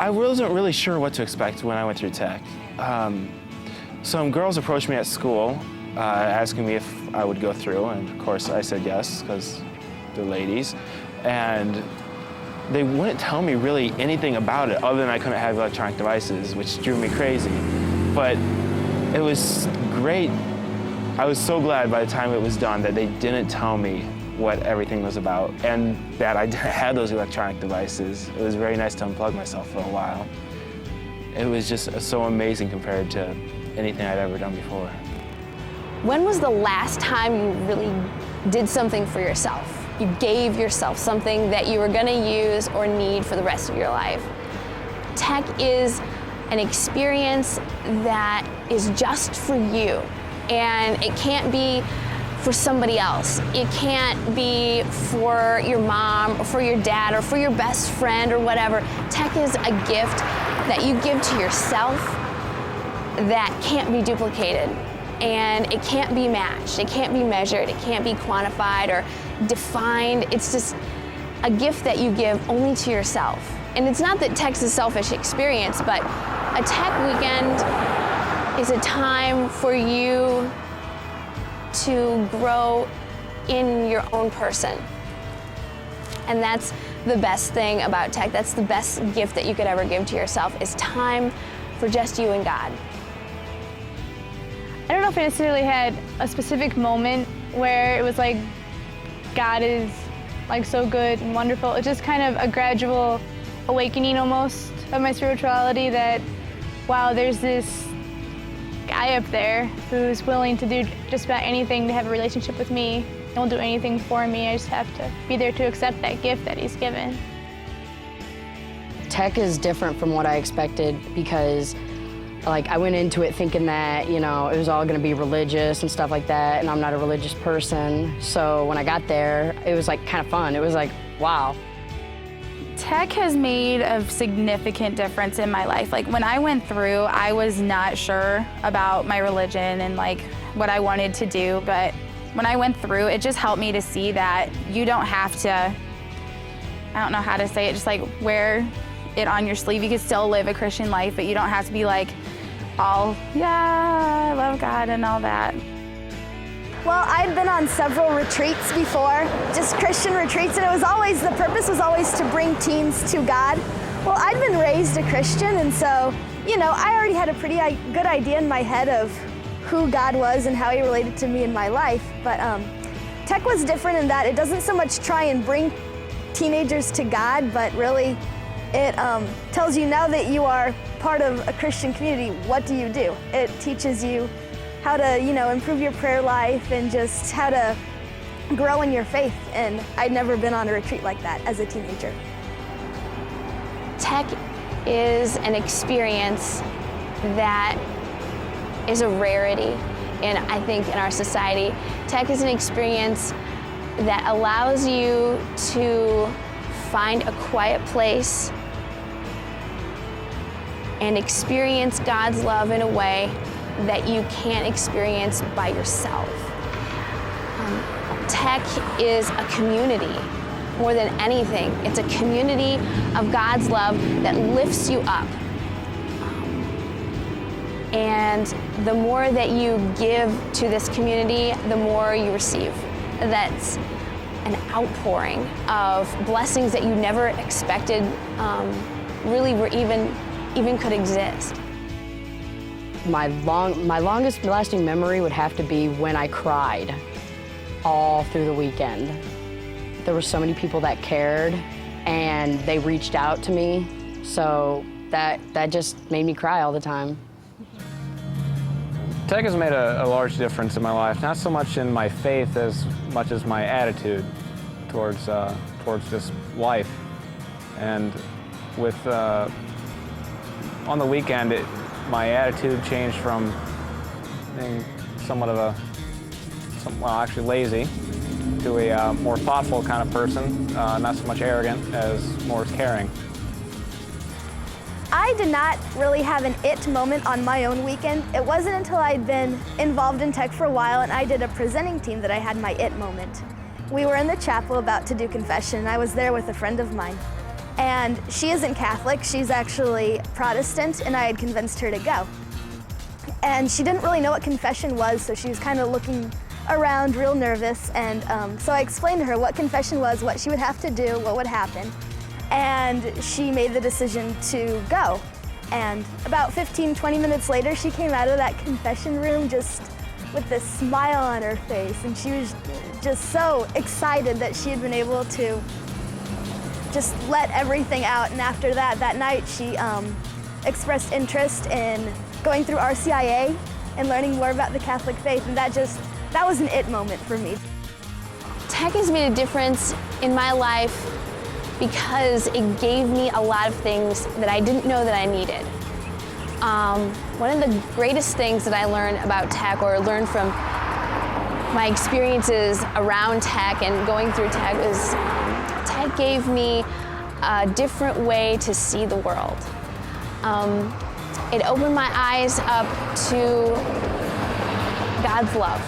I wasn't really sure what to expect when I went through TEC. Some girls approached me at school asking me if I would go through, and of course I said yes, because they're ladies. And they wouldn't tell me really anything about it other than I couldn't have electronic devices, which drove me crazy. But it was great. I was so glad by the time it was done that they didn't tell me what everything was about and that I had those electronic devices. It was very nice to unplug myself for a while. It was just so amazing compared to anything I'd ever done before. When was the last time you really did something for yourself? You gave yourself something that you were going to use or need for the rest of your life. TEC is an experience that is just for you, and it can't be for somebody else. It can't be for your mom or for your dad or for your best friend or whatever. TEC is a gift that you give to yourself that can't be duplicated, and it can't be matched, it can't be measured, it can't be quantified or defined. It's just a gift that you give only to yourself. And it's not that TEC's a selfish experience, but a TEC weekend is a time for you to grow in your own person. And that's the best thing about TEC. That's the best gift that you could ever give to yourself, is time for just you and God. I don't know if I necessarily had a specific moment where it was like, God is like so good and wonderful. It's just kind of a gradual awakening almost of my spirituality, that, wow, there's this guy up there who's willing to do just about anything to have a relationship with me. He'll do anything for me. I just have to be there to accept that gift that he's given. TEC is different from what I expected because I went into it thinking that, it was all gonna be religious and stuff like that, and I'm not a religious person. So when I got there, it was kind of fun. It was like, wow. TEC has made a significant difference in my life. When I went through, I was not sure about my religion and what I wanted to do, but when I went through, it just helped me to see that you don't have to, I don't know how to say it, just wear it on your sleeve. You can still live a Christian life, but you don't have to be all, yeah, I love God and all that. Well, I'd been on several retreats before, just Christian retreats, and the purpose was always to bring teens to God. Well, I'd been raised a Christian, and so, I already had a pretty good idea in my head of who God was and how he related to me in my life. But TEC was different in that it doesn't so much try and bring teenagers to God, but really it tells you, now that you are part of a Christian community, what do you do? It teaches you how to, improve your prayer life and just how to grow in your faith. And I'd never been on a retreat like that as a teenager. TEC is an experience that is a rarity I think in our society. TEC is an experience that allows you to find a quiet place and experience God's love in a way that you can't experience by yourself. TEC is a community more than anything. It's a community of God's love that lifts you up. And the more that you give to this community, the more you receive. That's an outpouring of blessings that you never expected really were even could exist. My longest lasting memory would have to be when I cried all through the weekend. There were so many people that cared and they reached out to me, so that just made me cry all the time. TEC has made a large difference in my life, not so much in my faith as much as my attitude towards this life. And with on the weekend, my attitude changed from being somewhat of actually lazy, to a more thoughtful kind of person, not so much arrogant as more caring. I did not really have an it moment on my own weekend. It wasn't until I'd been involved in TEC for a while and I did a presenting team that I had my it moment. We were in the chapel about to do confession, and I was there with a friend of mine. And she isn't Catholic, she's actually Protestant, and I had convinced her to go. And she didn't really know what confession was, so she was kind of looking around real nervous. And so I explained to her what confession was, what she would have to do, what would happen. And she made the decision to go. And about 15, 20 minutes later, she came out of that confession room just with this smile on her face. And she was just so excited that she had been able to just let everything out. And after that, that night, she expressed interest in going through RCIA and learning more about the Catholic faith. And that was an it moment for me. TEC has made a difference in my life because it gave me a lot of things that I didn't know that I needed. One of the greatest things that I learned about TEC, or learned from my experiences around TEC and going through TEC, is TEC gave me a different way to see the world. It opened my eyes up to God's love.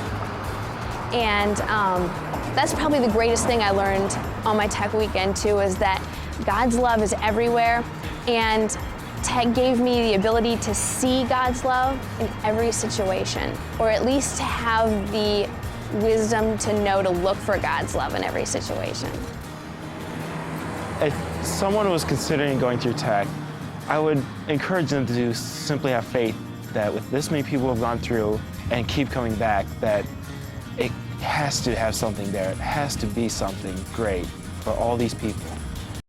And that's probably the greatest thing I learned on my TEC weekend too, is that God's love is everywhere, and TEC gave me the ability to see God's love in every situation, or at least to have the wisdom to know to look for God's love in every situation. If someone was considering going through TEC, I would encourage them to simply have faith that with this many people have gone through and keep coming back, that it has to have something there. It has to be something great for all these people.